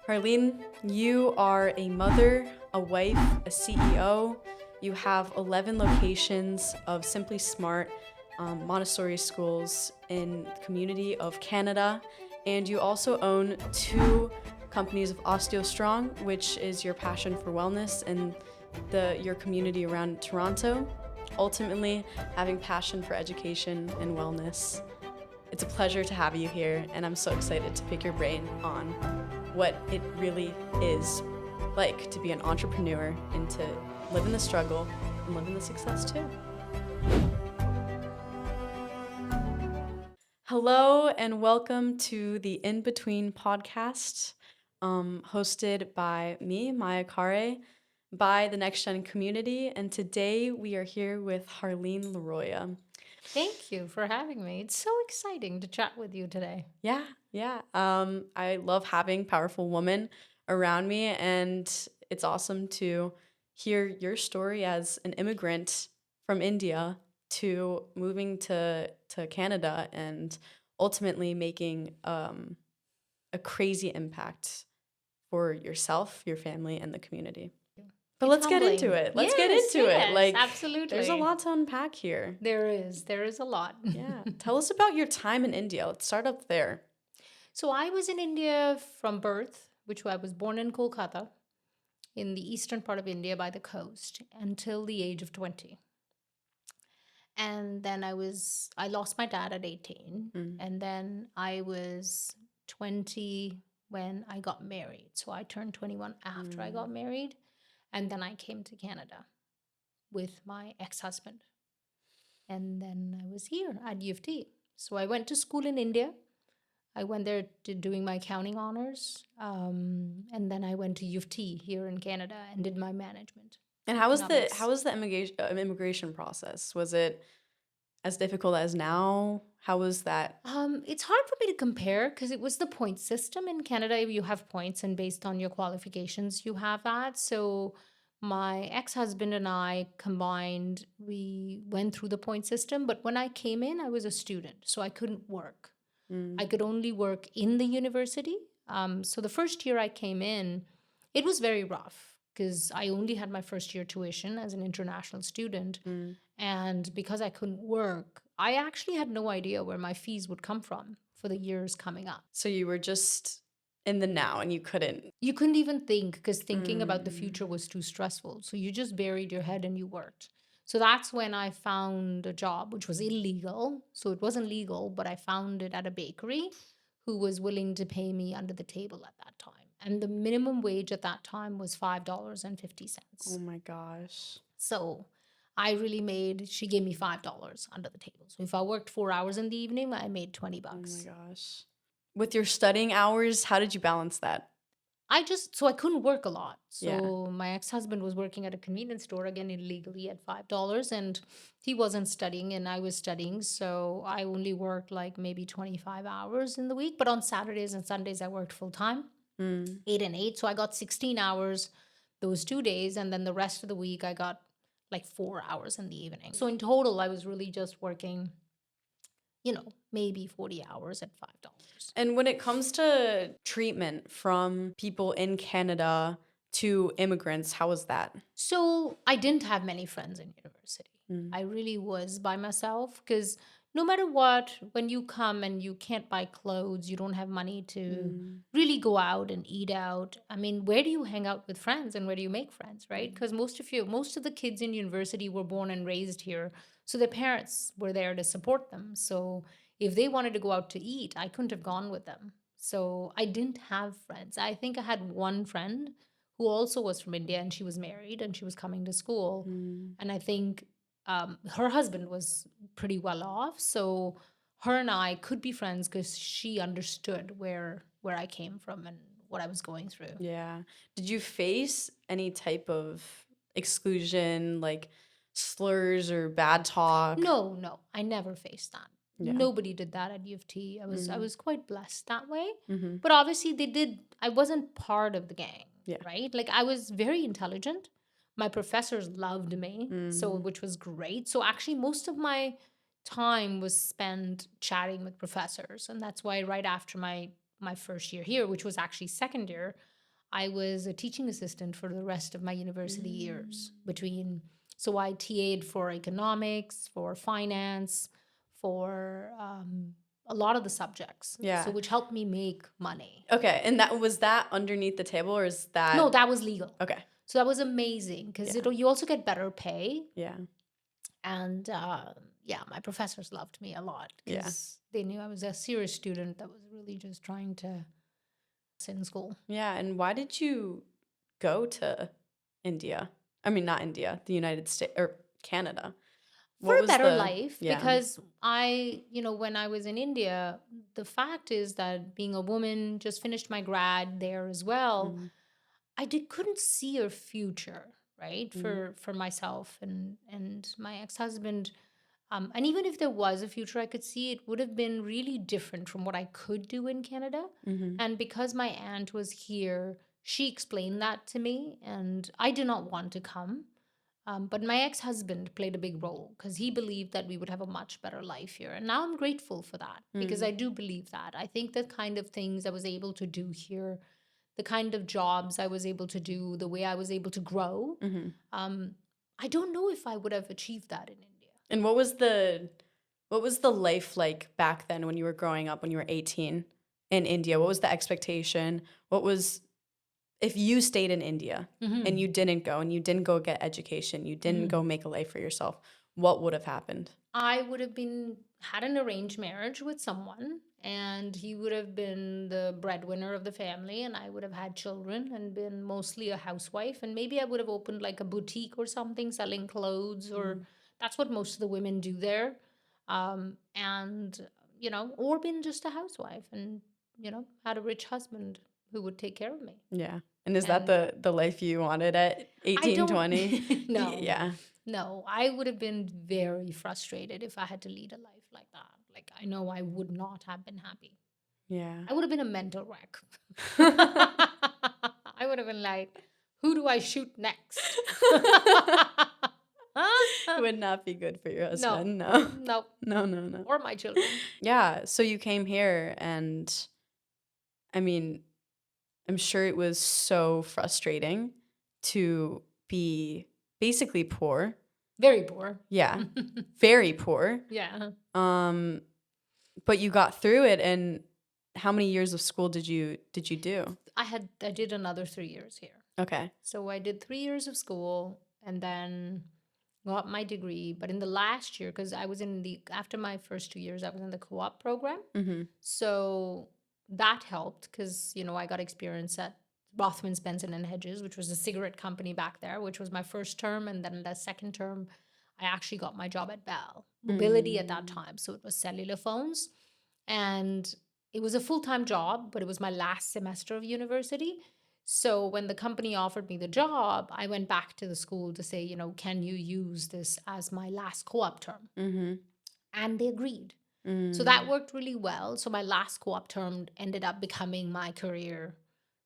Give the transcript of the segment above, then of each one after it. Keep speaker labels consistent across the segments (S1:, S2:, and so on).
S1: Harleen, you are a mother, a wife, a CEO. You have 11 locations of Simply Smart Montessori schools in the community of Canada. And you also own two companies of OsteoStrong, which is your passion for wellness and your community around Toronto. Ultimately, having passion for education and wellness. It's a pleasure to have you here, and I'm so excited to pick your brain on what it really is like to be an entrepreneur and to live in the struggle and live in the success too. Hello, and welcome to the In Between podcast, hosted by me, Maya Kare, by the Next Gen community. And today we are here with Harleen Laroia.
S2: Thank you for having me. It's so exciting to chat with you today.
S1: Yeah. I love having powerful women around me, and it's awesome to hear your story as an immigrant from India to moving to Canada and ultimately making a crazy impact for yourself, your family, and the community. But
S2: It's
S1: let's get into
S2: humbling.
S1: it. Let's get
S2: Yes,
S1: into it.
S2: yes,
S1: Like,
S2: absolutely.
S1: there's a lot to unpack here.
S2: There is a lot.
S1: Yeah. Tell us about your time in India. Let's start up there.
S2: So I was in India from birth, which I was born in Kolkata, in the eastern part of India by the coast, until the age of 20. And then I lost my dad at 18. And then I was 20 when I got married. So I turned 21 after I got married. And then I came to Canada with my ex-husband. And then I was here at U of T. So I went to school in India. I went there to doing my accounting honors. And then I went to U of T here in Canada and did my management.
S1: And how was
S2: economics.
S1: the immigration process? Was it as difficult as now? How was that?
S2: It's hard for me to compare because it was the point system in Canada. You have points, and based on your qualifications, you have that. So my ex-husband and I combined, we went through the point system. But when I came in, I was a student, so I couldn't work. I could only work in the university. So the first year I came in, it was very rough because I only had my first year tuition as an international student. And because I couldn't work, I actually had no idea where my fees would come from for the years coming up.
S1: So you were just in the now and you couldn't.
S2: You couldn't even think because thinking about the future was too stressful. So you just buried your head and you worked. So that's when I found a job, which was illegal. So it wasn't legal, but I found it at a bakery who was willing to pay me under the table at that time. And the minimum wage at that time was $5.50.
S1: Oh my gosh.
S2: So I really she gave me $5 under the table. So if I worked 4 hours in the evening, I made $20.
S1: Oh my gosh. With your studying hours, how did you balance that?
S2: So I couldn't work a lot.
S1: Yeah.
S2: So my ex-husband was working at a convenience store, again, illegally at $5. And he wasn't studying and I was studying. So I only worked like maybe 25 hours in the week. But on Saturdays and Sundays, I worked full time, 8 and 8. So I got 16 hours those 2 days. And then the rest of the week, I got like 4 hours in the evening. So in total, I was really just working, maybe 40 hours at $5.
S1: And when it comes to treatment from people in Canada to immigrants, how was that?
S2: So I didn't have many friends in university. I really was by myself because no matter what, when you come and you can't buy clothes, you don't have money to really go out and eat out. I mean, where do you hang out with friends and where do you make friends, right? Because most of the kids in university were born and raised here. So their parents were there to support them. So if they wanted to go out to eat, I couldn't have gone with them. So I didn't have friends. I think I had one friend who also was from India and she was married and she was coming to school. And I think her husband was pretty well off. So her and I could be friends because she understood where I came from and what I was going through.
S1: Yeah. Did you face any type of exclusion, like slurs or bad talk?
S2: No, I never faced that.
S1: Yeah.
S2: Nobody did that at U of T. I was quite blessed that way.
S1: Mm-hmm.
S2: But obviously I wasn't part of the gang,
S1: Yeah.
S2: right? Like I was very intelligent. My professors loved me, which was great. So actually most of my time was spent chatting with professors. And that's why right after my first year here, which was actually second year, I was a teaching assistant for the rest of my university years so I TA'd for economics, for finance, for a lot of the subjects.
S1: Yeah.
S2: So which helped me make money.
S1: Okay. And was that underneath the table, or is that?
S2: No, that was legal.
S1: Okay.
S2: So that was amazing because you also get better pay.
S1: Yeah.
S2: And my professors loved me a lot because they knew I was a serious student that was really just trying to sit in school.
S1: Yeah. And why did you go to India? I mean, not India, the United States or Canada.
S2: For a better life, because when I was in India, the fact is that being a woman, just finished my grad there as well, I couldn't see a future, right, for myself and my ex-husband. And even if there was a future I could see, it would have been really different from what I could do in Canada. And because my aunt was here, she explained that to me, and I did not want to come. But my ex-husband played a big role because he believed that we would have a much better life here. And now I'm grateful for that because I do believe that. I think the kind of things I was able to do here, the kind of jobs I was able to do, the way I was able to grow, I don't know if I would have achieved that in India.
S1: And what was the life like back then when you were growing up, when you were 18 in India? What was the expectation? What was, if you stayed in India and you didn't go get education, you didn't go make a life for yourself, what would have happened?
S2: I would have had an arranged marriage with someone, and he would have been the breadwinner of the family, and I would have had children and been mostly a housewife, and maybe I would have opened like a boutique or something selling clothes, or that's what most of the women do there. Or been just a housewife and, had a rich husband who would take care of me.
S1: Yeah. And is that the life you wanted at 18, 20?
S2: No.
S1: Yeah.
S2: No, I would have been very frustrated if I had to lead a life like that. Like, I know I would not have been happy.
S1: Yeah.
S2: I would have been a mental wreck. I would have been like, who do I shoot next?
S1: It would not be good for your husband.
S2: No.
S1: No.
S2: Or my children.
S1: Yeah. So you came here, and I mean, I'm sure it was so frustrating to be basically poor.
S2: Very poor.
S1: Yeah. Very poor.
S2: Yeah.
S1: But you got through it. And how many years of school did you do?
S2: I did another 3 years here.
S1: Okay.
S2: So I did 3 years of school and then got my degree. But in the last year, because I was after my first 2 years, I was in the co-op program. So that helped because, I got experience at Rothmans, Benson and Hedges, which was a cigarette company back there, which was my first term. And then the second term, I actually got my job at Bell Mobility at that time. So it was cellular phones. And it was a full-time job, but it was my last semester of university. So when the company offered me the job, I went back to the school to say, can you use this as my last co-op term? And they agreed. So that worked really well. So my last co-op term ended up becoming my career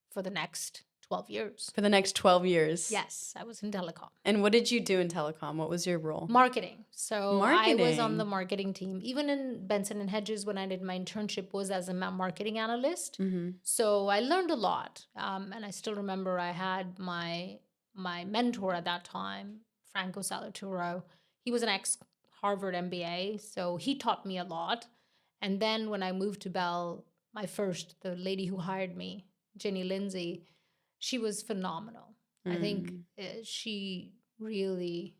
S2: for the next 12 years.
S1: For the next 12 years?
S2: Yes, I was in telecom.
S1: And what did you do in telecom? What was your role?
S2: Marketing. So I was on the marketing team. Even in Benson and Hedges, when I did my internship, was as a marketing analyst. So I learned a lot. And I still remember I had my mentor at that time, Franco Salaturo. He was an ex-Harvard MBA, so he taught me a lot. And then when I moved to Bell, the lady who hired me, Jenny Lindsay, she was phenomenal. I think she really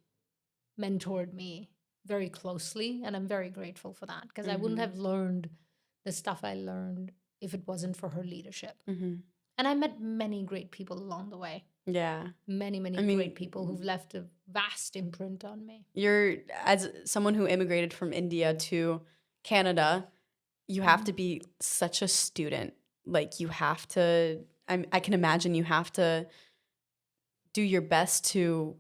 S2: mentored me very closely, and I'm very grateful for that because I wouldn't have learned the stuff I learned if it wasn't for her leadership. And I met many great people along the way.
S1: Yeah.
S2: Many great people who've left a vast imprint on me.
S1: You're, as someone who immigrated from India to Canada, you have to be such a student. Like, you have to, I can imagine you have to do your best to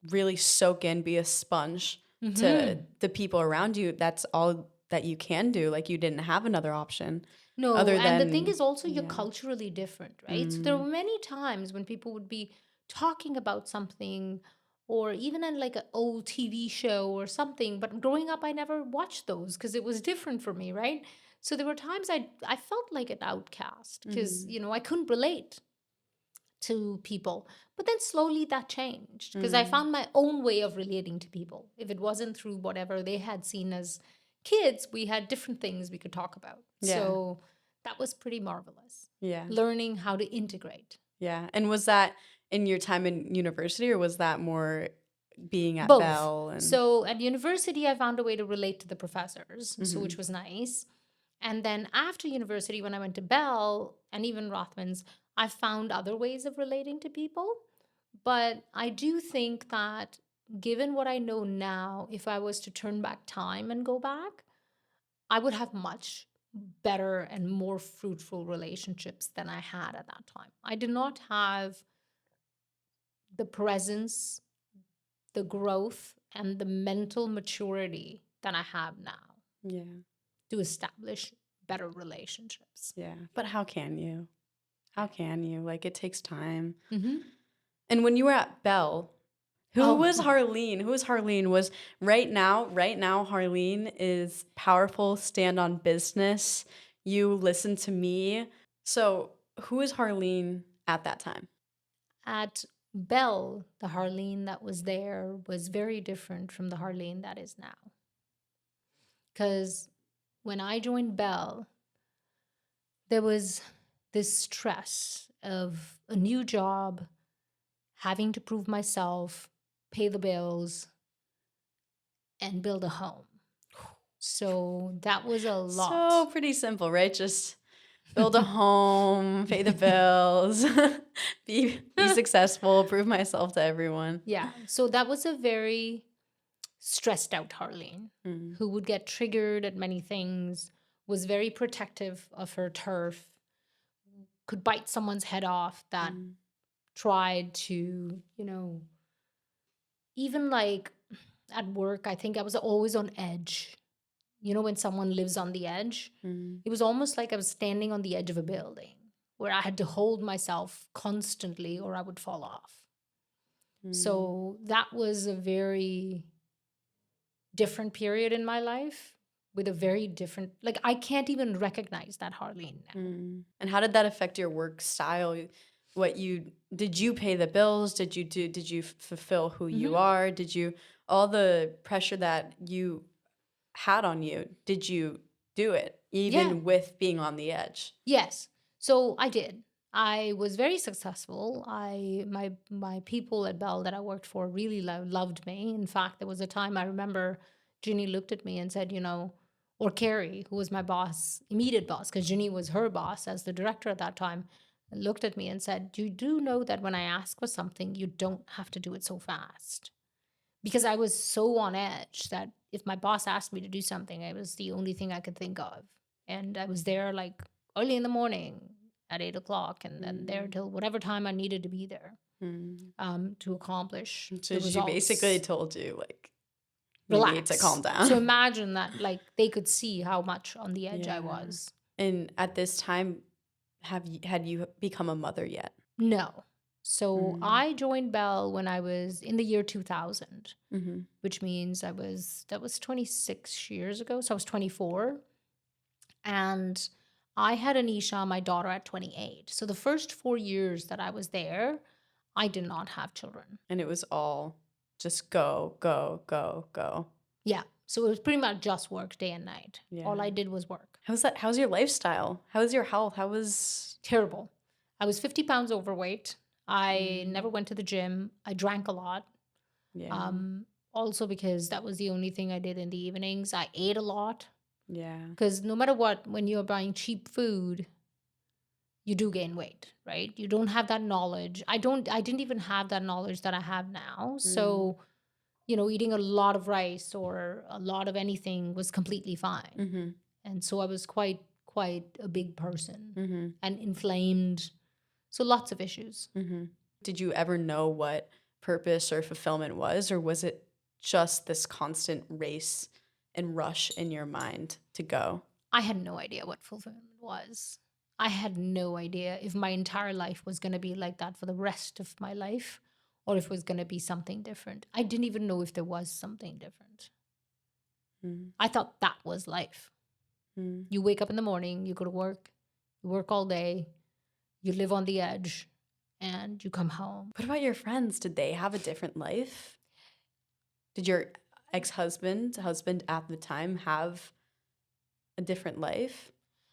S1: really soak in, be a sponge to the people around you. That's all that you can do. Like, you didn't have another option.
S2: No, and the thing is also you're culturally different, right? So there were many times when people would be talking about something or even in like an old TV show or something. But growing up, I never watched those because it was different for me, right? So there were times I felt like an outcast because, I couldn't relate. to people. But then slowly that changed because I found my own way of relating to people. If it wasn't through whatever they had seen as kids, we had different things we could talk about.
S1: Yeah.
S2: So that was pretty marvelous.
S1: Yeah.
S2: Learning how to integrate.
S1: Yeah. And was that in your time in university, or was that more being at
S2: Both.
S1: Bell? And
S2: So at university, I found a way to relate to the professors, so which was nice. And then after university, when I went to Bell and even Rothman's, I found other ways of relating to people. But I do think that given what I know now, if I was to turn back time and go back, I would have much better and more fruitful relationships than I had at that time. I did not have the presence, the growth, and the mental maturity that I have now
S1: yeah.
S2: to establish better relationships.
S1: Yeah. But how can you? How can you? Like, it takes time.
S2: Mm-hmm.
S1: And when you were at Bell, who was Harleen? Who was Harleen? Was right now, Harleen is powerful, stand on business. You listen to me. So who is Harleen at that time?
S2: At Bell, the Harleen that was there was very different from the Harleen that is now. Because when I joined Bell, there was this stress of a new job, having to prove myself, pay the bills, and build a home. So that was a lot.
S1: So pretty simple, right? Just build a home, pay the bills, be successful, prove myself to everyone.
S2: Yeah. So that was a very stressed out Harleen who would get triggered at many things, was very protective of her turf, could bite someone's head off that tried to, even like at work, I think I was always on edge. When someone lives on the edge, it was almost like I was standing on the edge of a building where I had to hold myself constantly or I would fall off. So that was a very different period in my life with a very different, like, I can't even recognize that Harleen now.
S1: And how did that affect your work style? Did you pay the bills? Did you fulfill who you are? Did you, all the pressure that you had on you, did you do it even with being on the edge?
S2: Yes. So I did. I was very successful. My people at Bell that I worked for really loved me. In fact, there was a time I remember Ginny looked at me and said, or Carrie, who was my boss, immediate boss, because Ginny was her boss as the director at that time, looked at me and said, you do know that when I ask for something, you don't have to do it so fast. Because I was so on edge that if my boss asked me to do something, it was the only thing I could think of. And I was there like early in the morning at 8 o'clock and then there till whatever time I needed to be there to accomplish
S1: So
S2: the
S1: she
S2: results.
S1: basically told you, like,
S2: Relax.
S1: you need to calm down.
S2: So imagine that, like, they could see how much on the edge I was.
S1: And at this time, had you become a mother yet?
S2: No. So I joined Bell when I was in the year 2000, which means that was 26 years ago. So I was 24. And I had Anisha, my daughter, at 28. So the first 4 years that I was there, I did not have children.
S1: And it was all just go, go, go, go.
S2: Yeah. So it was pretty much just work day and night.
S1: Yeah.
S2: All I did was work.
S1: How's your lifestyle? How's your health? How was...
S2: Terrible. I was 50 pounds overweight. I never went to the gym. I drank a lot.
S1: Yeah.
S2: Also because that was the only thing I did in the evenings. I ate a lot.
S1: Yeah.
S2: Because no matter what, when you're buying cheap food, you do gain weight, right? You don't have that knowledge. I didn't even have that knowledge that I have now. So, eating a lot of rice or a lot of anything was completely fine. And so I was quite a big person and inflamed. So lots of issues.
S1: Did you ever know what purpose or fulfillment was, or was it just this constant race and rush in your mind to go?
S2: I had no idea what fulfillment was. I had no idea if my entire life was going to be like that for the rest of my life or if it was going to be something different. I didn't even know if there was something different. I thought that was life. You wake up in the morning, you go to work, you work all day, you live on the edge, and you come home.
S1: What about your friends? Did they have a different life? Did your husband at the time have a different life?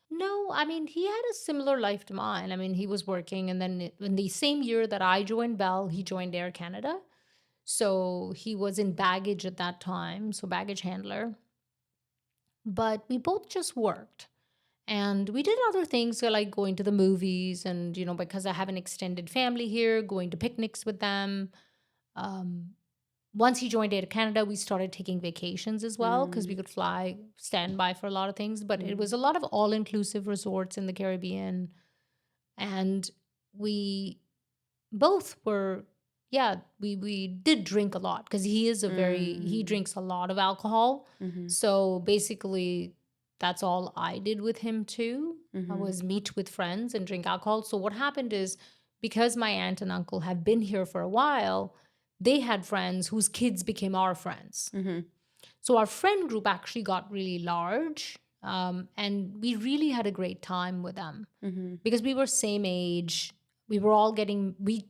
S2: No, I mean, he had a similar life to mine. I mean, he was working, and then in the same year that I joined Bell, he joined Air Canada. So he was in baggage at that time, so baggage handler. But we both just worked. And we did other things, so like going to the movies, and, because I have an extended family here, going to picnics with them. Um, Once he joined Air Canada, we started taking vacations as well because we
S1: Mm,
S2: could fly standby for a lot of things. But it was
S1: mm,
S2: a lot of all inclusive resorts in the Caribbean. And we both were, yeah, we did drink a lot because he
S1: mm,
S2: drinks a lot of alcohol.
S1: mhm,
S2: So basically, that's all I did with him too. I
S1: mhm,
S2: was meet with friends and drink alcohol. So what happened is, because my aunt and uncle have been here for a while, they had friends whose kids became our friends.
S1: mhm,
S2: So our friend group actually got really large, and we really had a great time with them
S1: mhm,
S2: because we were same age. We were all getting we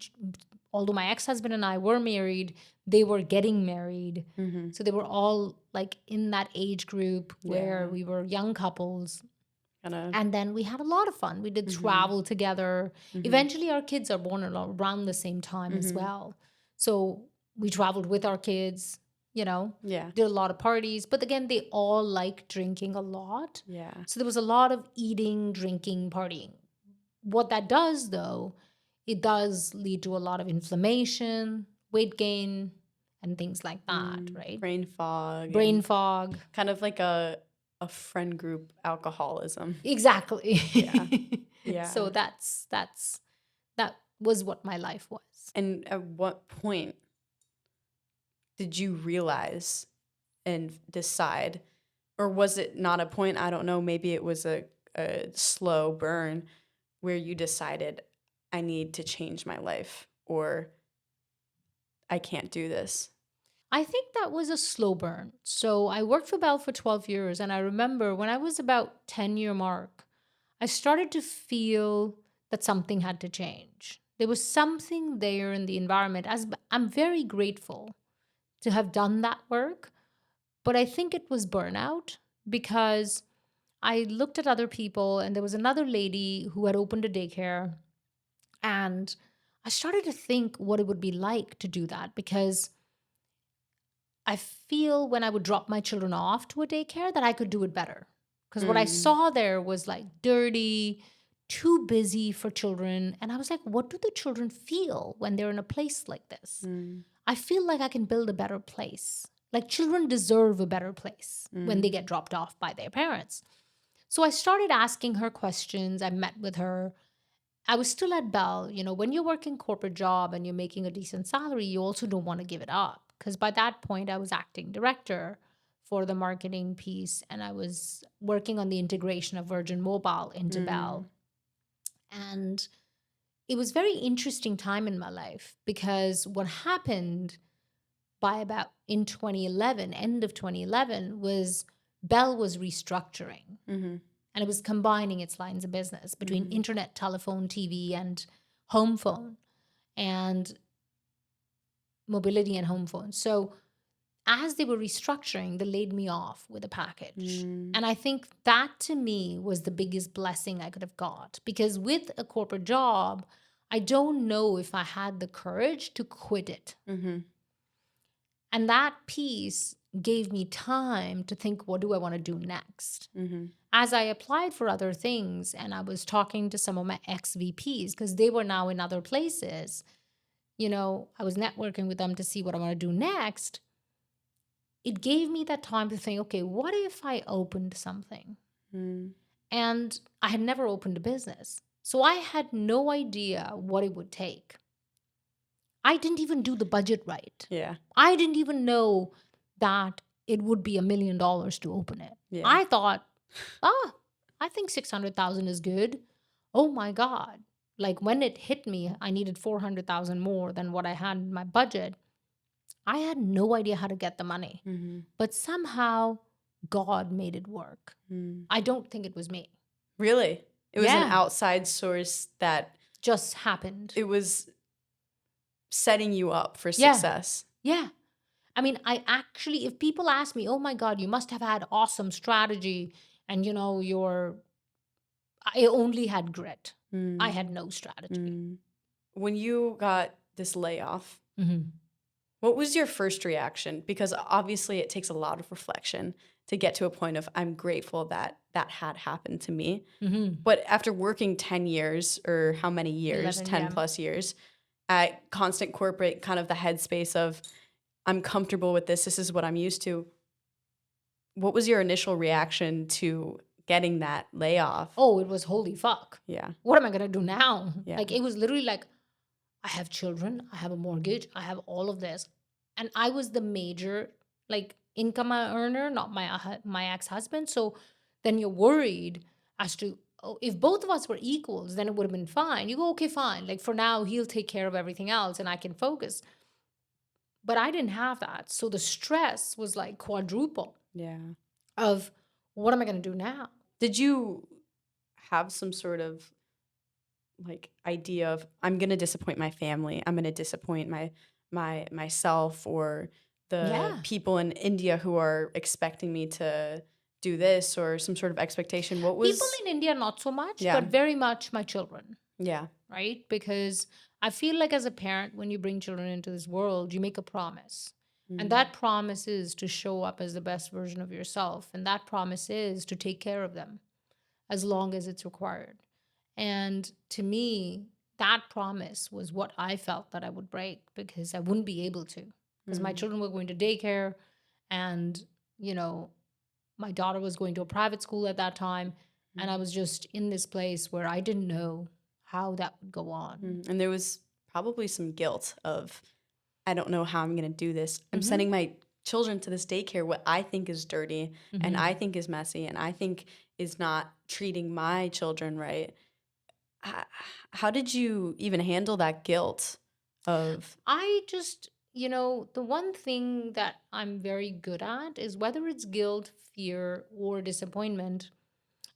S2: Although my ex-husband and I were married, they were getting married.
S1: mhm.
S2: So they were all like in that age group where
S1: Yeah,
S2: we were young couples.
S1: kinda.
S2: And then we had a lot of fun. We did
S1: Mhm,
S2: travel together.
S1: mhm,
S2: Eventually our kids are born around the same time as
S1: mhm.
S2: well. So we traveled with our kids,
S1: Yeah,
S2: did a lot of parties. But again, they all like drinking a lot.
S1: yeah.
S2: So there was a lot of eating, drinking, partying. What that does, though, it does lead to a lot of inflammation, weight gain, and things like that, right?
S1: Brain fog
S2: Brain
S1: and
S2: fog.
S1: kind of like a friend group alcoholism. Yeah,
S2: Exactly. So
S1: yeah.
S2: that was what my life was.
S1: And at what point did you realize and decide, or was it not a point? I don't know. Maybe it was a slow burn where you decided, I need to change my life, or I can't do this.
S2: I think that was a slow burn. So I worked for Bell for 12 years, and I remember when I was about 10-year mark, I started to feel that something had to change. There was something there in the environment. As I'm very grateful to have done that work, but I think it was burnout because I looked at other people, and there was another lady who had opened a daycare, and I started to think what it would be like to do that because I feel when I would drop my children off to a daycare that I could do it better. Because what I
S1: Mm,
S2: saw there was like dirty, too busy for children. And I was like, what do the children feel when they're in a place like this?
S1: mm,
S2: I feel like I can build a better place. Like children deserve a better place when they
S1: mm,
S2: get dropped off by their parents. So I started asking her questions. I met with her. I was still at Bell. When you're working corporate job and you're making a decent salary, you also don't want to give it up. Because by that point, I was acting director for the marketing piece, and I was working on the integration of Virgin Mobile into
S1: mm,
S2: Bell. And it was very interesting time in my life because what happened by about in 2011, end of 2011, was Bell was restructuring,
S1: mhm,
S2: and it was combining its lines of business between
S1: mhm,
S2: internet, telephone, TV, and home phone, and mobility and home phone. So as they were restructuring, they laid me off with a package.
S1: mm,
S2: And I think that to me was the biggest blessing I could have got because with a corporate job, I don't know if I had the courage to quit it.
S1: mhm,
S2: And that piece gave me time to think, what do I want to do next?
S1: mhm,
S2: As I applied for other things and I was talking to some of my ex VPs because they were now in other places, I was networking with them to see what I want to do next. It gave me that time to think, okay, what if I opened something?
S1: mm.
S2: And I had never opened a business. So I had no idea what it would take. I didn't even do the budget right.
S1: Yeah,
S2: I didn't even know that it would be $1 million to open it.
S1: yeah.
S2: I thought, I think 600,000 is good. Oh my God. Like when it hit me, I needed 400,000 more than what I had in my budget. I had no idea how to get the money,
S1: Mhm,
S2: but somehow God made it work.
S1: mm.
S2: I don't think it was me.
S1: Really? It was an
S2: Yeah.
S1: outside source that
S2: just happened.
S1: It was setting you up for
S2: Yeah.
S1: success.
S2: Yeah. I mean, I actually, if people ask me, oh my God, you must have had awesome strategy and, I only had grit. I
S1: Mm,
S2: had no strategy.
S1: mm. When you got this layoff,
S2: Hmm.
S1: what was your first reaction? Because obviously it takes a lot of reflection to get to a point of I'm grateful that that had happened to me.
S2: Hmm.
S1: But after working 10 years or how many years,
S2: 11,
S1: 10
S2: yeah.
S1: plus years at constant corporate, kind of the headspace of I'm comfortable with this is what I'm used to. What was your initial reaction to getting that layoff?
S2: Oh, it was holy fuck.
S1: Yeah.
S2: What am I going to do now?
S1: Yeah.
S2: Like, it was literally like, I have children, I have a mortgage, I have all of this. And I was the major, like, income earner, not my ex-husband. So then you're worried as to, oh, if both of us were equals, then it would have been fine. You go, okay, fine. Like, for now, he'll take care of everything else and I can focus. But I didn't have that. So the stress was like quadruple
S1: Yeah.
S2: of what am I going to do now?
S1: Did you have some sort of like idea of I'm going to disappoint my family, I'm going to disappoint myself or the
S2: Yeah.
S1: people in India who are expecting me to do this or some sort of expectation? What
S2: People
S1: was
S2: in India, not so much,
S1: Yeah.
S2: but very much my children.
S1: Yeah.
S2: Right? Because I feel like as a parent, when you bring children into this world, you make a promise. And that promise is to show up as the best version of yourself. And that promise is to take care of them as long as it's required. And to me, that promise was what I felt that I would break because I wouldn't be able to. Because my children were going to daycare and, you know, my daughter was going to a private school at that time. And I was just in this place where I didn't know how that would go on.
S1: And there was probably some guilt of I don't know how I'm going to do this. I'm
S2: Mhm.
S1: sending my children to this daycare what I think is dirty and
S2: Mhm.
S1: I think is messy and I think is not treating my children right. H- How did you even handle that guilt of
S2: I just, the one thing that I'm very good at is whether it's guilt, fear, or disappointment,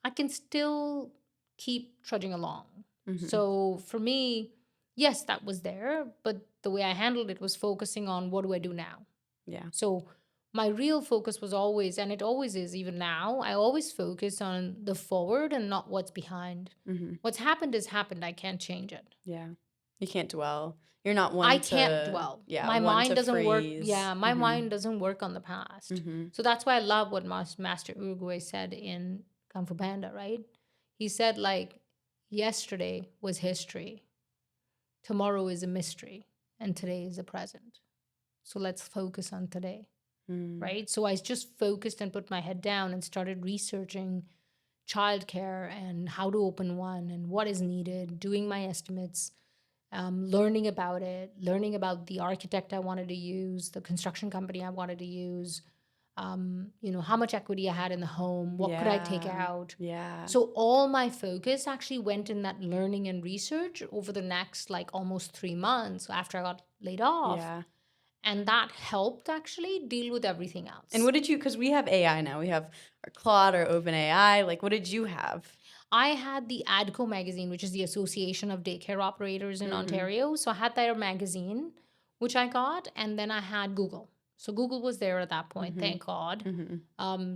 S2: I can still keep trudging along.
S1: Mhm.
S2: So for me, yes, that was there, but the way I handled it was focusing on what do I do now?
S1: Yeah.
S2: So my real focus was always, and it always is even now, I always focus on the forward and not what's behind.
S1: Mhm.
S2: What's happened is happened. I can't change it.
S1: Yeah. You can't dwell. You're not
S2: I
S1: one
S2: can't
S1: to
S2: dwell.
S1: yeah,
S2: My
S1: one
S2: mind
S1: to
S2: doesn't work.
S1: freeze.
S2: Yeah, my mind doesn't work on the past.
S1: Mhm.
S2: So that's why I love what Master Uruguay said in Kung Fu Panda, right? He said, like, yesterday was history, tomorrow is a mystery, and today is the present. So let's focus on today,
S1: Mm.
S2: right? So I just focused and put my head down and started researching childcare and how to open one and what is needed, doing my estimates, learning about it, learning about the architect I wanted to use, the construction company I wanted to use, how much equity I had in the home, what could I take
S1: Yeah.
S2: out.
S1: Yeah.
S2: So all my focus actually went in that learning and research over the next like almost 3 months after I got laid off.
S1: Yeah.
S2: And that helped actually deal with everything else.
S1: And what did you, because we have AI now, we have our Claude, our OpenAI, like what did you have?
S2: I had the ADCO magazine, which is the Association of Daycare Operators in Ontario. So I had their magazine, which I got, and then I had Google. So Google was there at that point, thank God.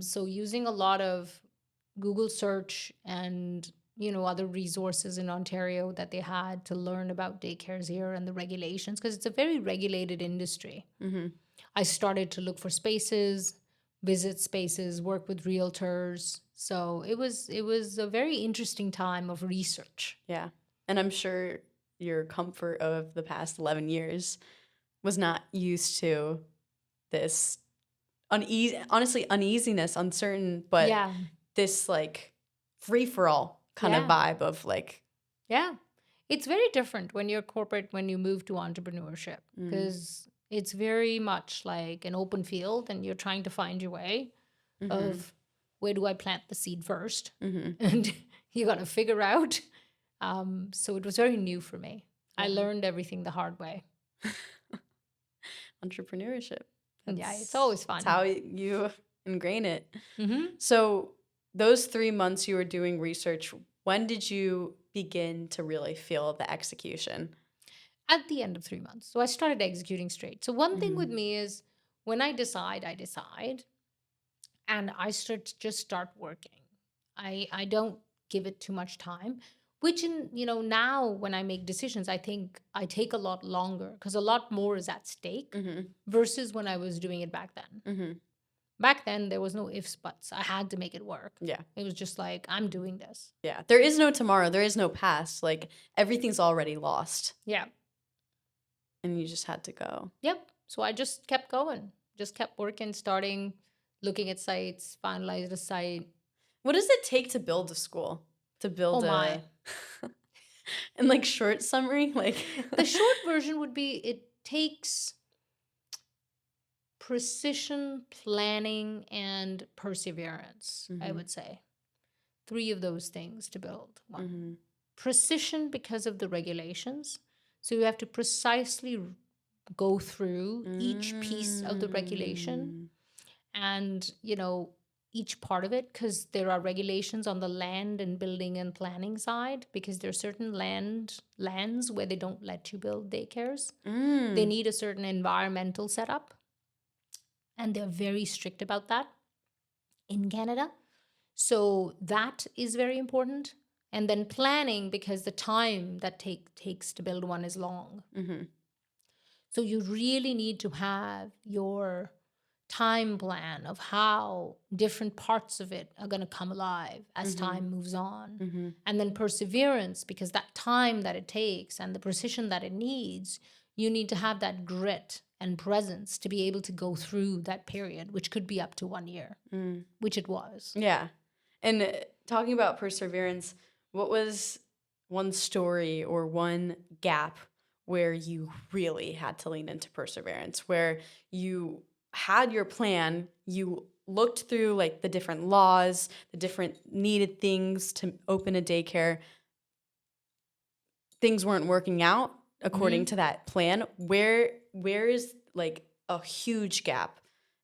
S2: So using a lot of Google search and other resources in Ontario that they had to learn about daycares here and the regulations, because it's a very regulated industry. I started to look for spaces, visit spaces, work with realtors. So it was a very interesting time of research.
S1: Yeah. And I'm sure your comfort of the past 11 years was not used to this uneasiness, uncertain, but
S2: Yeah.
S1: this like free for all kind of
S2: Yeah.
S1: vibe of like,
S2: Yeah. It's very different when you're corporate, when you move to entrepreneurship, because it's very much like an open field and you're trying to find your way of where do I plant the seed first? And you got to figure out. So it was very new for me. I learned everything the hard way.
S1: entrepreneurship.
S2: Yeah, it's always fun.
S1: That's how you ingrain it.
S2: Mm-hmm.
S1: So those 3 months you were doing research, When did you begin to really feel the execution?
S2: At the end of 3 months. So I started executing straight. So one thing with
S1: Mm-hmm.
S2: me is when I decide, and I start working. I don't give it too much time, which now when I make decisions, I think I take a lot longer because a lot more is at stake
S1: Mm-hmm.
S2: versus when I was doing it back then.
S1: Mm-hmm.
S2: Back then there was no ifs buts. I had to make it work.
S1: Yeah.
S2: It was just like I'm doing this.
S1: Yeah. There is no tomorrow. There is no past. Like everything's already lost.
S2: Yeah.
S1: And you just had to go.
S2: Yep. So I just kept going. Just kept working, starting, looking at sites, finalized a site.
S1: What does it take to build a school? To
S2: Oh
S1: build
S2: my.
S1: in like short summary? Like
S2: The short version would be it takes precision, planning, and perseverance, I
S1: Mm-hmm.
S2: would say. Three of those things to build one.
S1: Mm-hmm.
S2: Precision because of the regulations. So you have to precisely go through each piece of the regulation
S1: Mm.
S2: and, each part of it because there are regulations on the land and building and planning side because there are certain lands where they don't let you build daycares. They
S1: Mm.
S2: need a certain environmental setup and they're very strict about that in Canada. So that is very important. And then planning because the time that takes to build one is long.
S1: Mm-hmm.
S2: So you really need to have your time plan of how different parts of it are going to come alive as
S1: Mm-hmm.
S2: time moves on.
S1: Mm-hmm.
S2: And then perseverance because that time that it takes and the precision that it needs, you need to have that grit and presence to be able to go through that period, which could be up to 1 year, which it was.
S1: Yeah. And talking about perseverance, what was one story or one gap where you really had to lean into perseverance, where you had your plan, you looked through like the different laws, the different needed things to open a daycare, things weren't working out according to that plan? Where is like a huge gap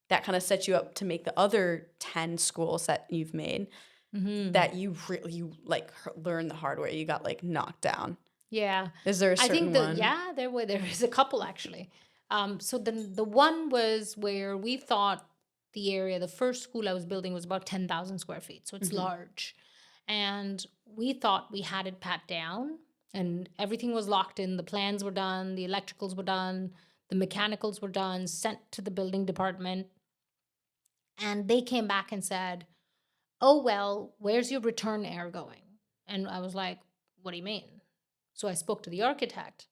S1: that kind of sets you up to make the other 10 schools that you've made that you really like learned the hard way, you got like knocked down?
S2: Yeah.
S1: Is there a
S2: I
S1: certain
S2: think
S1: one?
S2: there is a couple actually. So the one was where we thought the first school I was building was about 10,000 square feet. So it's large. And we thought we had it pat down and everything was locked in. The plans were done, the electricals were done, the mechanicals were done, sent to the building department. And they came back and said, "Oh, well, where's your return air going?" And I was like, "What do you mean?" So I spoke to the architect.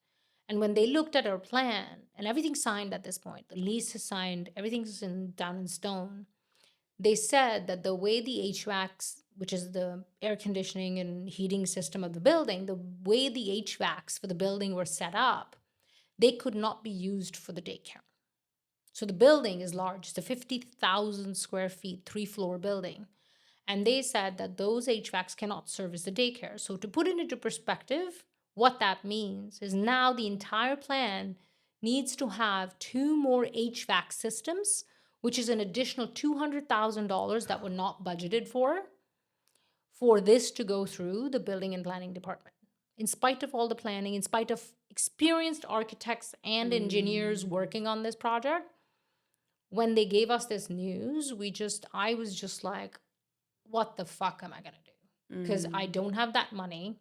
S2: And when they looked at our plan, and everything's signed at this point, the lease is signed, everything's down in stone, they said that the way the HVACs, which is the air conditioning and heating system of the building, the way the HVACs for the building were set up, they could not be used for the daycare. So the building is large. It's a 50,000 square feet, 3-floor building. And they said that those HVACs cannot service the daycare. So to put it into perspective, what that means is now the entire plan needs to have 2 more HVAC systems, which is an additional $200,000 that were not budgeted for this to go through the building and planning department. In spite of all the planning, in spite of experienced architects and engineers working on this project, when they gave us this news, I was just like, what the fuck am I going to do? Because I don't have that money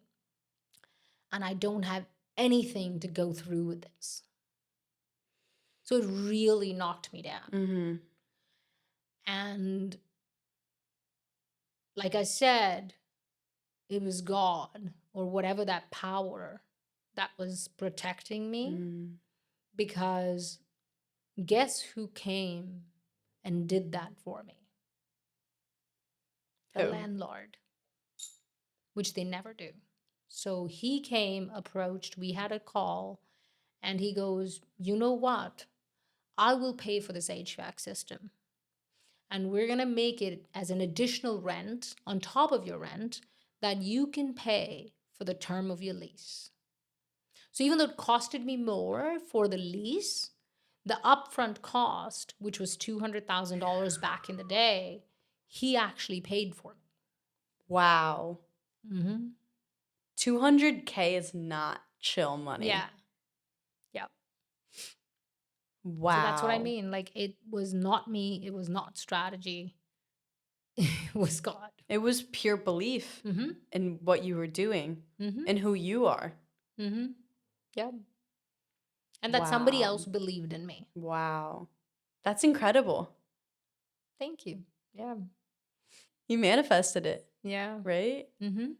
S2: and I don't have anything to go through with this. So it really knocked me down. And like I said, it was God or whatever that power that was protecting me because guess who came and did that for me? The
S1: Who?
S2: landlord, which they never do. So he came, approached, we had a call, and he goes, "You know what? I will pay for this HVAC system. And we're going to make it as an additional rent on top of your rent that you can pay for the term of your lease." So even though it costed me more for the lease, the upfront cost, which was $200,000 back in the day, he actually paid for me.
S1: Wow.
S2: Mm-hmm.
S1: 200K is not chill money.
S2: Yeah. Yeah. So that's what I
S1: Wow.
S2: mean. Like, it was not me. It was not strategy. It was God.
S1: It was pure belief
S2: Mm-hmm.
S1: in what you were doing
S2: Mm-hmm.
S1: and who you are.
S2: Mm-hmm. Yeah. And that somebody
S1: Wow.
S2: else believed in me.
S1: Wow. That's incredible.
S2: Thank you. Yeah.
S1: You manifested it,
S2: Yeah.
S1: right?
S2: Mm-hmm.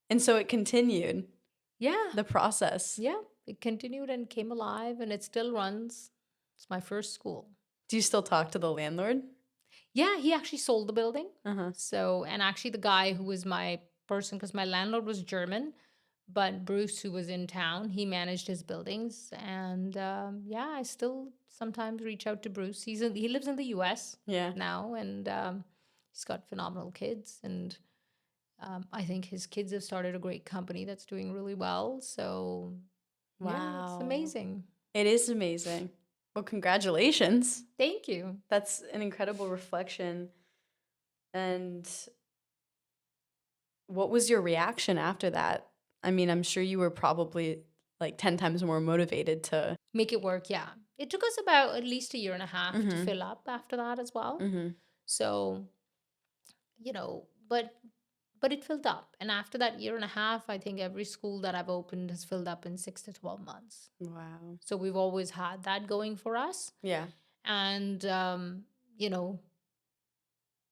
S1: And so it continued
S2: Yeah.
S1: the process.
S2: Yeah. It continued and came alive, and it still runs. It's my first school.
S1: Do you still talk to the landlord?
S2: Yeah, he actually sold the building.
S1: Uh-huh.
S2: So, and actually, the guy who was my person, because my landlord was German, but Bruce, who was in town, he managed his buildings. And yeah, I still sometimes reach out to Bruce. He lives in the US
S1: Yeah.
S2: now, and he's got phenomenal kids. And I think his kids have started a great company that's doing really well. So, yeah, it's
S1: Wow.
S2: amazing.
S1: It is amazing. Well, congratulations.
S2: Thank you.
S1: That's an incredible reflection. And what was your reaction after that? I mean, I'm sure you were probably like 10 times more motivated to.
S2: Make it work, yeah. It took us about at least a year and a half to
S1: Mm-hmm.
S2: fill up after that as well.
S1: Mm-hmm.
S2: So, but it filled up. And after that year and a half, I think every school that I've opened has filled up in 6 to 12 months.
S1: Wow.
S2: So we've always had that going for us.
S1: Yeah.
S2: And you know,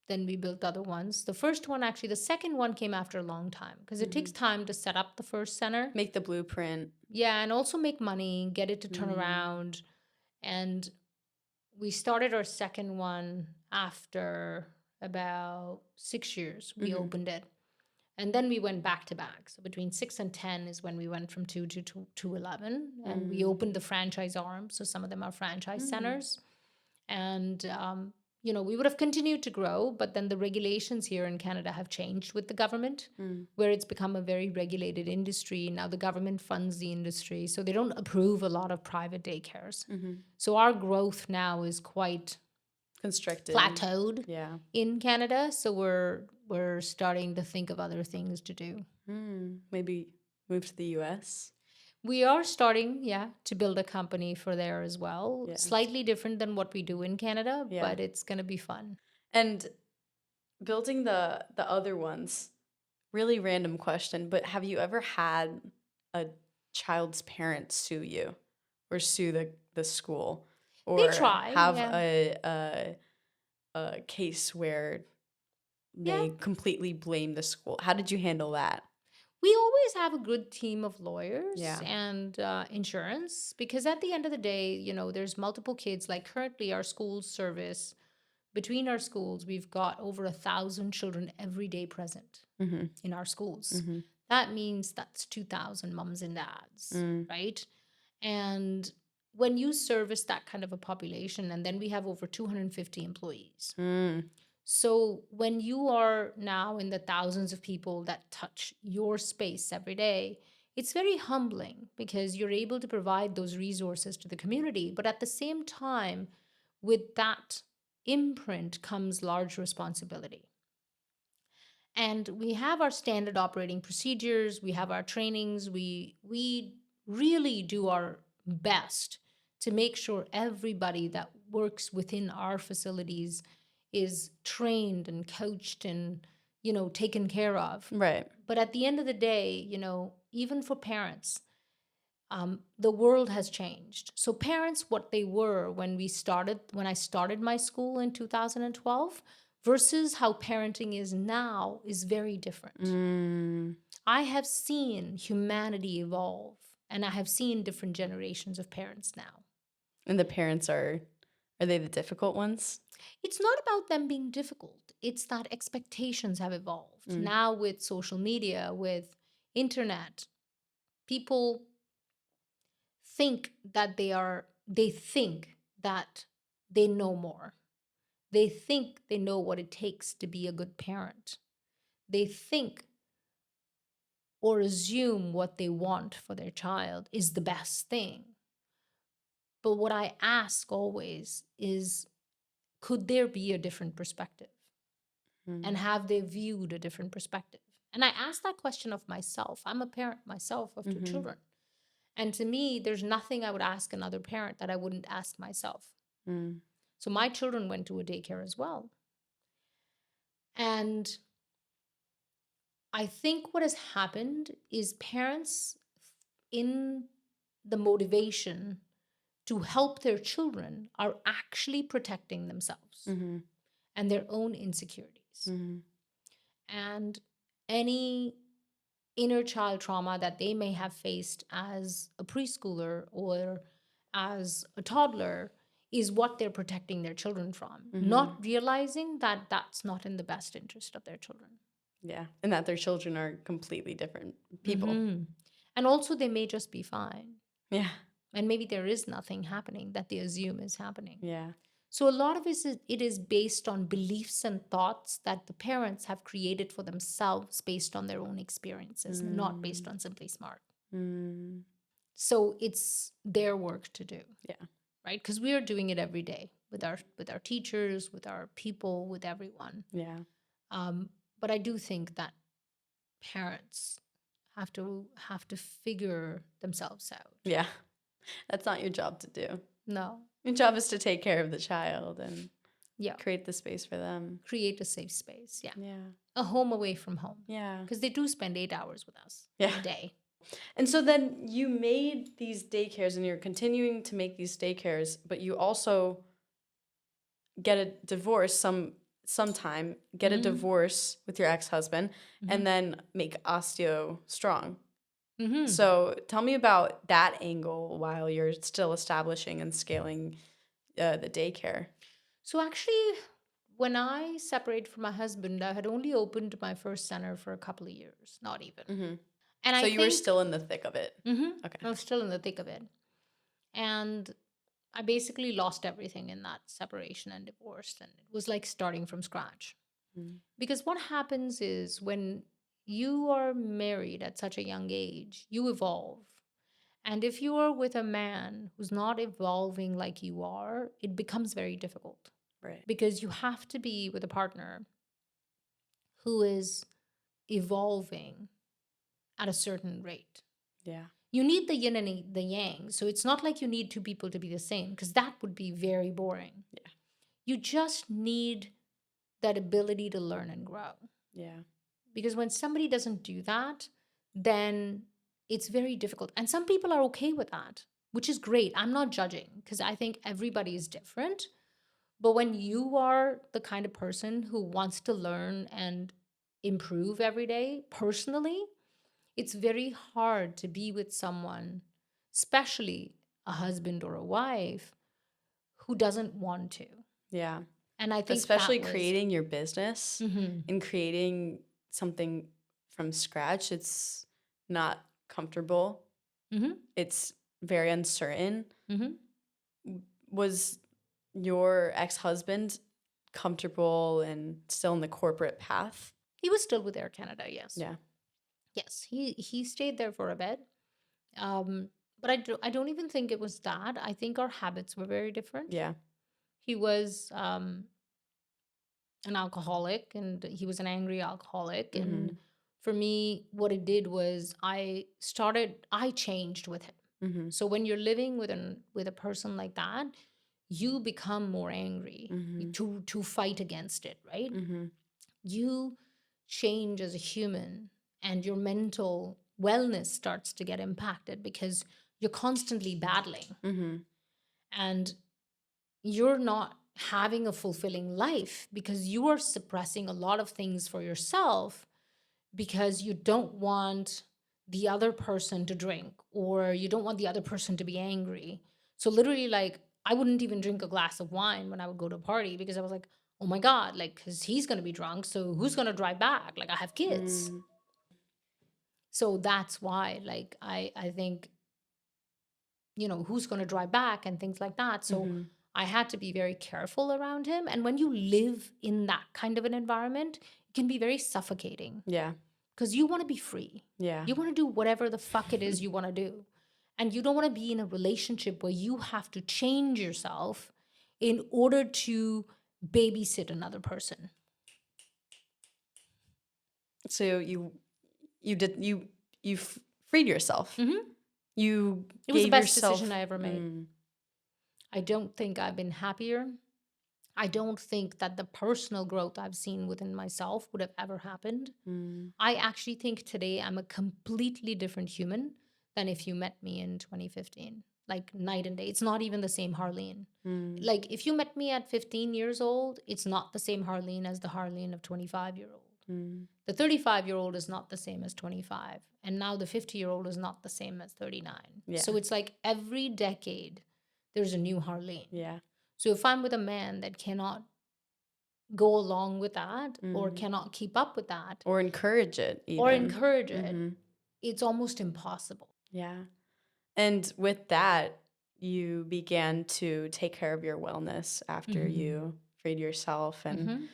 S2: then we built other ones. The first one, actually, the second one came after a long time because it takes time to set up the first center.
S1: Make the blueprint.
S2: Yeah, and also make money, get it to turn around. And we started our second one after about 6 years. We opened it. And then we went back to back. So between 6 and 10 is when we went from 2 to 11. And we opened the franchise arm. So some of them are franchise centers. And, we would have continued to grow, but then the regulations here in Canada have changed with the government, where it's become a very regulated industry. Now the government funds the industry, so they don't approve a lot of private daycares. So our growth now is quite
S1: Constricted.
S2: plateaued
S1: Yeah.
S2: in Canada. So we're starting to think of other things to do.
S1: Maybe move to the US.
S2: We are starting, to build a company for there as well.
S1: Yeah.
S2: Slightly different than what we do in Canada,
S1: Yeah.
S2: but it's going to be fun.
S1: And building the other ones, really random question, but have you ever had a child's parents sue you or sue the school
S2: They
S1: or
S2: try,
S1: have
S2: yeah.
S1: a case where
S2: Yeah.
S1: they completely blame the school? How did you handle that?
S2: We always have a good team of lawyers
S1: Yeah.
S2: and insurance because at the end of the day, there's multiple kids. Like currently, our school service, between our schools, we've got over 1,000 children every day present in our schools. That means that's 2,000 mums and dads, right? And when you service that kind of a population, and then we have over 250 employees. So when you are now in the thousands of people that touch your space every day, it's very humbling because you're able to provide those resources to the community. But at the same time, with that imprint comes large responsibility. And we have our standard operating procedures, we have our trainings, we really do our best to make sure everybody that works within our facilities is trained and coached and taken care of.
S1: Right.
S2: But at the end of the day, even for parents, the world has changed. So parents, what they were when I started my school in 2012 versus how parenting is now is very different. I have seen humanity evolve, and I have seen different generations of parents now.
S1: And the parents are they the difficult ones?
S2: It's not about them being difficult. It's that expectations have evolved. Now with social media, with internet, people think that they think that they know more. They think they know what it takes to be a good parent. They think or assume what they want for their child is the best thing. But what I ask always is, could there be a different perspective? And have they viewed a different perspective? And I asked that question of myself. I'm a parent myself of two
S1: Mm-hmm.
S2: children. And to me, there's nothing I would ask another parent that I wouldn't ask myself.
S1: Mm.
S2: So my children went to a daycare as well. And I think what has happened is parents, in the motivation to help their children, are actually protecting themselves
S1: Mm-hmm.
S2: and their own insecurities.
S1: Mm-hmm.
S2: And any inner child trauma that they may have faced as a preschooler or as a toddler is what they're protecting their children from,
S1: Mm-hmm.
S2: not realizing that that's not in the best interest of their children.
S1: Yeah. And that their children are completely different people.
S2: Mhm. And also, they may just be fine.
S1: Yeah.
S2: And maybe there is nothing happening that they assume is happening.
S1: Yeah.
S2: So a lot of it is based on beliefs and thoughts that the parents have created for themselves based on their own experiences, not based on Simply Smart.
S1: Mm.
S2: So it's their work to do,
S1: Yeah.
S2: right? Because we are doing it every day with our teachers, with our people, with everyone.
S1: Yeah.
S2: But I do think that parents have to figure themselves out.
S1: Yeah. That's not your job to do.
S2: No.
S1: Your job is to take care of the child and
S2: Yeah.
S1: create the space for them.
S2: Create a safe space. Yeah.
S1: Yeah.
S2: A home away from home.
S1: Yeah.
S2: Because they do spend 8 hours with us
S1: Yeah.
S2: a day.
S1: And so then you made these daycares and you're continuing to make these daycares, but you also get a divorce sometime, get a divorce with your ex-husband, and then make Osteo strong.
S2: Mm-hmm.
S1: So tell me about that angle while you're still establishing and scaling the daycare.
S2: So actually, when I separated from my husband, I had only opened my first center for a couple of years, not even.
S1: Mm-hmm.
S2: And
S1: So
S2: I
S1: you were
S2: think
S1: still in the thick of it.
S2: Mhm.
S1: Okay.
S2: I was still in the thick of it. And I basically lost everything in that separation and divorce. And it was like starting from scratch.
S1: Mm.
S2: Because what happens is when you are married at such a young age, you evolve. And if you are with a man who's not evolving like you are, it becomes very difficult
S1: Right.
S2: because you have to be with a partner who is evolving at a certain rate.
S1: Yeah.
S2: You need the yin and the yang. So it's not like you need two people to be the same because that would be very boring.
S1: Yeah.
S2: You just need that ability to learn and grow.
S1: Yeah.
S2: Because when somebody doesn't do that, then it's very difficult. And some people are okay with that, which is great. I'm not judging because I think everybody is different. But when you are the kind of person who wants to learn and improve every day personally, it's very hard to be with someone, especially a husband or a wife, who doesn't want to.
S1: Yeah.
S2: And I think
S1: Especially
S2: that was,
S1: creating your business
S2: Mhm.
S1: and creating something from scratch, it's not comfortable.
S2: Mhm.
S1: It's very uncertain.
S2: Mhm.
S1: Was your ex-husband comfortable and still in the corporate path?
S2: He was still with Air Canada, yes.
S1: Yeah.
S2: Yes, he stayed there for a bit. But I don't even think it was that. I think our habits were very different.
S1: Yeah.
S2: He was an alcoholic and he was an angry alcoholic. And for me, what it did was I changed with him.
S1: Mm-hmm.
S2: So when you're living with a person like that, you become more angry to fight against it, right?
S1: Mm-hmm.
S2: You change as a human and your mental wellness starts to get impacted because you're constantly battling
S1: Mm-hmm.
S2: and you're not having a fulfilling life because you are suppressing a lot of things for yourself because you don't want the other person to drink or you don't want the other person to be angry. So literally, like, I wouldn't even drink a glass of wine when I would go to a party because I was like, oh my God, like, because he's going to be drunk. So who's going to drive back? Like, I have kids.
S1: Mm.
S2: So that's why, like, I think, who's going to drive back and things like that. So
S1: Mm-hmm.
S2: I had to be very careful around him. And when you live in that kind of an environment, it can be very suffocating.
S1: Yeah.
S2: Because you want to be free.
S1: Yeah.
S2: You want to do whatever the fuck it is you want to do. And you don't want to be in a relationship where you have to change yourself in order to babysit another person.
S1: So you did you freed yourself.
S2: Hmm.
S1: You
S2: It was the
S1: gave
S2: best decision
S1: yourself.
S2: I ever made. I don't think I've been happier. I don't think that the personal growth I've seen within myself would have ever happened.
S1: Mm,
S2: I actually think today I'm a completely different human than if you met me in 2015. Like night and day. It's not even the same Harleen.
S1: mm,
S2: Like if you met me at 15 years old, it's not the same Harleen as the Harleen of 25-year-old.
S1: mm.
S2: The 35-year-old is not the same as 25. And now the 50-year-old is not the same as 39.
S1: Yeah.
S2: So it's like every decade there's a new Harleen.
S1: Yeah.
S2: So if I'm with a man that cannot go along with that or
S1: Mm.
S2: cannot keep up with that
S1: Or encourage it
S2: or
S1: even.
S2: encourage it,
S1: Hmm.
S2: it's almost impossible.
S1: Yeah. And with that, you began to take care of your wellness after
S2: Hmm.
S1: you freed yourself. And
S2: Hmm.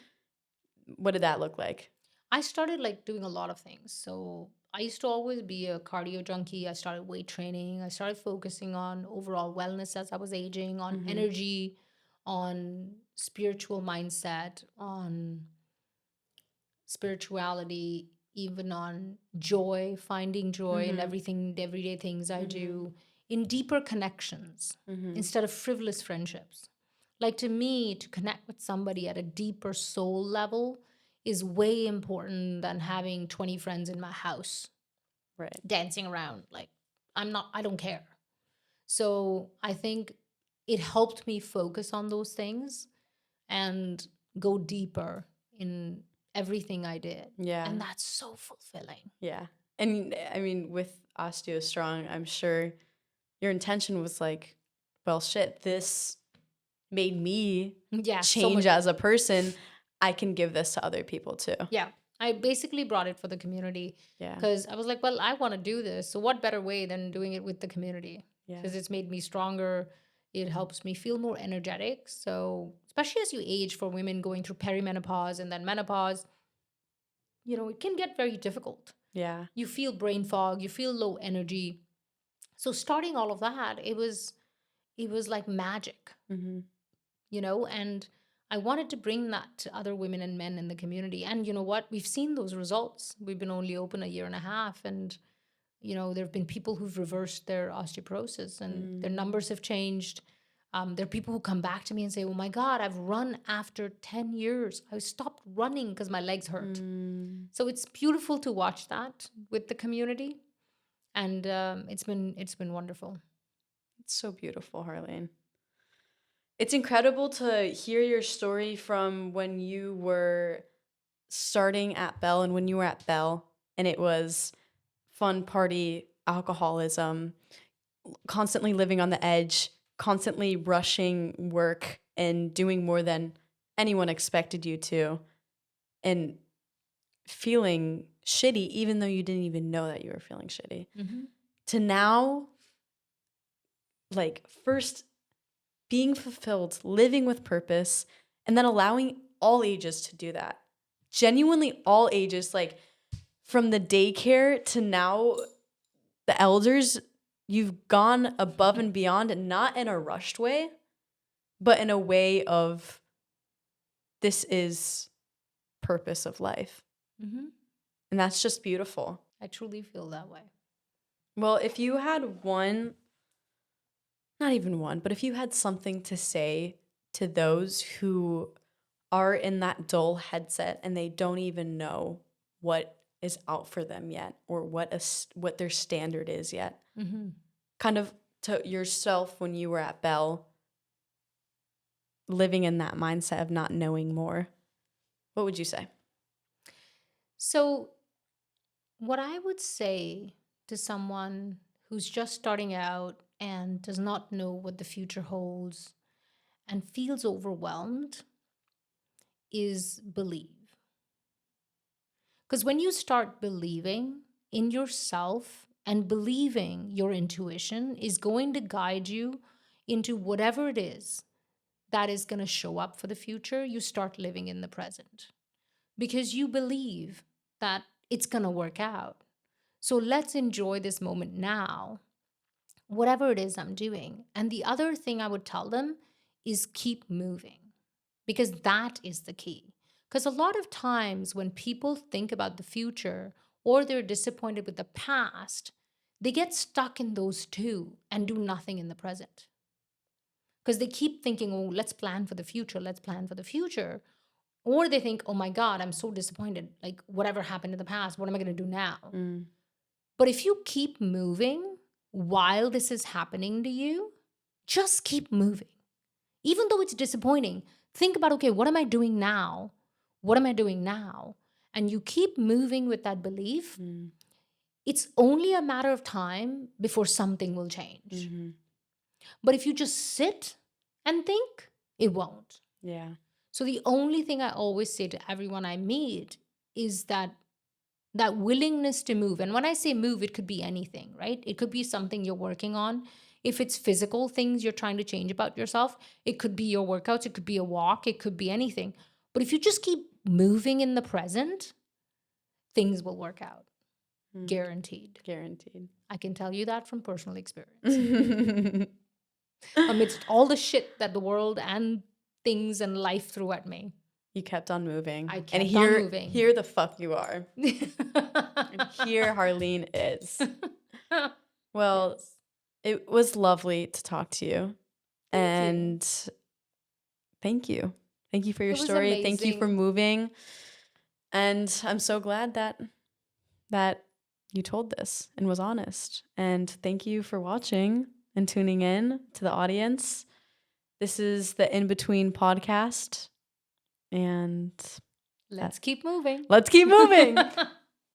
S1: what did that look like?
S2: I started like doing a lot of things. So I used to always be a cardio junkie. I started weight training. I started focusing on overall wellness as I was aging, on
S1: Hmm.
S2: energy, on spiritual mindset, on spirituality, even on joy, finding joy in
S1: Hmm.
S2: everything, the everyday things I
S1: Hmm.
S2: do, in deeper connections
S1: Hmm.
S2: instead of frivolous friendships. Like to me, to connect with somebody at a deeper soul level is way important than having 20 friends in my house
S1: Right.
S2: dancing around. Like, I don't care. So I think it helped me focus on those things and go deeper in everything I did.
S1: Yeah.
S2: And that's so fulfilling.
S1: Yeah. And I mean, with Osteo Strong, I'm sure your intention was like, well, shit, this made me
S2: Yeah, so
S1: change
S2: much.
S1: as a person. I can give this to other people too.
S2: Yeah. I basically brought it for the community
S1: Yeah.
S2: because I was like, well, I want to do this. So, what better way than doing it with the community?
S1: Yeah.
S2: Because it's made me stronger. It helps me feel more energetic. So, especially as you age for women going through perimenopause and then menopause, it can get very difficult.
S1: Yeah.
S2: You feel brain fog, you feel low energy. So, starting all of that, it was like magic,
S1: Hmm.
S2: and I wanted to bring that to other women and men in the community. And you know what? We've seen those results. We've been only open a year and a half, and there have been people who've reversed their osteoporosis and their numbers have changed. There are people who come back to me and say, oh my God, I've run after 10 years. I stopped running because my legs hurt.
S1: Mm.
S2: So it's beautiful to watch that with the community. And it's been wonderful.
S1: It's so beautiful, Harleen. It's incredible to hear your story from when you were starting at Bell and when you were at Bell and it was fun party, alcoholism, constantly living on the edge, constantly rushing work and doing more than anyone expected you to, and feeling shitty even though you didn't even know that you were feeling shitty.
S2: Mm-hmm.
S1: To now, like, first being fulfilled, living with purpose, and then allowing all ages to do that. Genuinely all ages, like from the daycare to now the elders, you've gone above and beyond, and not in a rushed way, but in a way of this is purpose of life.
S2: Mm-hmm.
S1: And that's just beautiful.
S2: I truly feel that way.
S1: Well, if you had one, not even one, but if you had something to say to those who are in that dull headset and they don't even know what is out for them yet or what their standard is yet,
S2: Mm-hmm.
S1: kind of to yourself when you were at Bell, living in that mindset of not knowing more, what would you say?
S2: So, what I would say to someone who's just starting out and does not know what the future holds and feels overwhelmed is believe. Because when you start believing in yourself and believing your intuition is going to guide you into whatever it is that is going to show up for the future, you start living in the present because you believe that it's going to work out. So let's enjoy this moment now, whatever it is I'm doing. And the other thing I would tell them is keep moving because that is the key. Because a lot of times when people think about the future or they're disappointed with the past, they get stuck in those two and do nothing in the present. Because they keep thinking, oh, let's plan for the future, let's plan for the future. Or they think, oh my God, I'm so disappointed. Like, whatever happened in the past, what am I going to do now? But if you keep moving while this is happening to you, just keep moving. Even though it's disappointing, think about, okay, what am I doing now? What am I doing now? And you keep moving with that belief. It's only a matter of time before something will change. But if you just sit and think, it won't.
S1: Yeah.
S2: So the only thing I always say to everyone I meet is that willingness to move. And when I say move, it could be anything, right? It could be something you're working on. If it's physical things you're trying to change about yourself, it could be your workouts, it could be a walk, it could be anything. But if you just keep moving in the present, things will work out. Guaranteed.
S1: Guaranteed.
S2: I can tell you that from personal experience. Amidst all the shit that the world and things and life threw at me,
S1: you kept on moving.
S2: I kept
S1: and here,
S2: on moving.
S1: Here the fuck you are. And here Harleen is. Well, yes. It was lovely to talk to you. Thank you. Thank you for your story.
S2: Amazing.
S1: Thank you for moving. And I'm so glad that you told this and was honest. And thank you for watching and tuning in to the audience. This is the In Between podcast. And
S2: let's keep moving.
S1: Let's keep moving.